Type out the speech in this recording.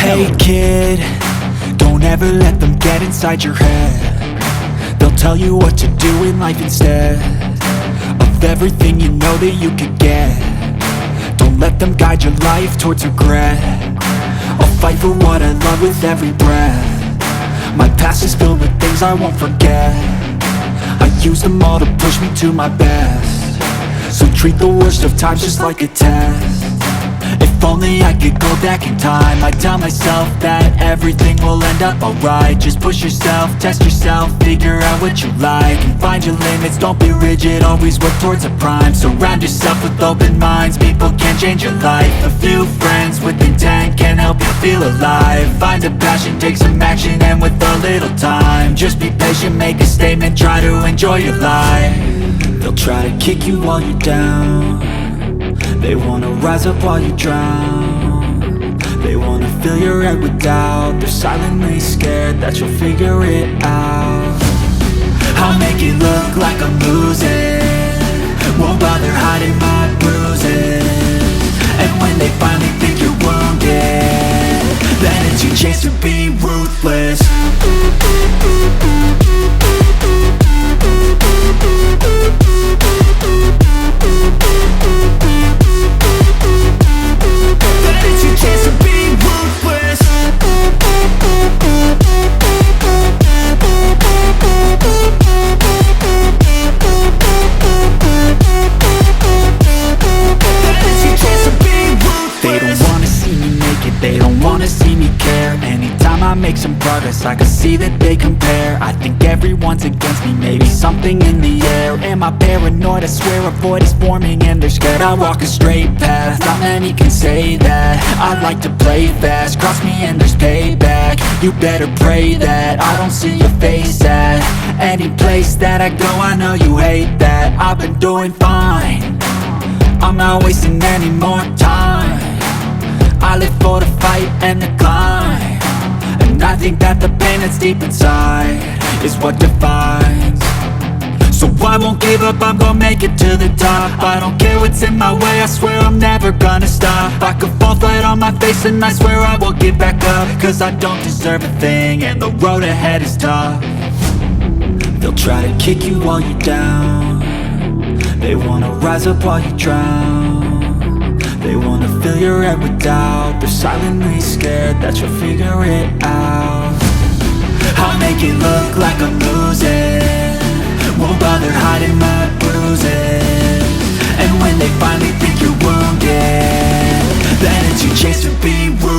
Hey kid, don't ever let them get inside your head. They'll tell you what to do in life instead of everything you know that you could get. Don't let them guide your life towards regret. I'll fight for what I love with every breath. My past is filled with things I won't forget. I use them all to push me to my best. So treat the worst of times just like a test. If only I could go back in time, I'd tell myself that everything will end up alright. Just push yourself, test yourself, figure out what you like, and find your limits, don't be rigid, always work towards a prime. Surround yourself with open minds, people can change your life. A few friends with intent can help you feel alive. Find a passion, take some action, and with a little time, just be patient, make a statement, try to enjoy your life. They'll try to kick you while you're down. They wanna rise up while you drown. They wanna fill your head with doubt. They're silently scared that you'll figure it out. I'll make it look like I'm losing, won't bother hiding my bruises. And when they finally think you're wounded, then it's your chance to be ruthless. They don't wanna see me care. Anytime I make some progress, I can see that they compare. I think everyone's against me, maybe something in the air. Am I paranoid? I swear a void is forming and they're scared. I walk a straight path, not many can say that. I like to play fast, cross me and there's payback. You better pray that I don't see your face at any place that I go. I know you hate that. I've been doing fine, I'm not wasting any more time. I live for the fight and the climb, and I think that the pain that's deep inside is what defines. So I won't give up, I'm gonna make it to the top. I don't care what's in my way, I swear I'm never gonna stop. I could fall flat on my face and I swear I will get back up, cause I don't deserve a thing and the road ahead is tough. They'll try to kick you while you're down. They wanna rise up while you drown. They wanna fill your head with doubt. They're silently scared that you'll figure it out. I'll make it look like I'm losing, won't bother hiding my bruises. And when they finally think you're wounded, then it's your chance to be rude.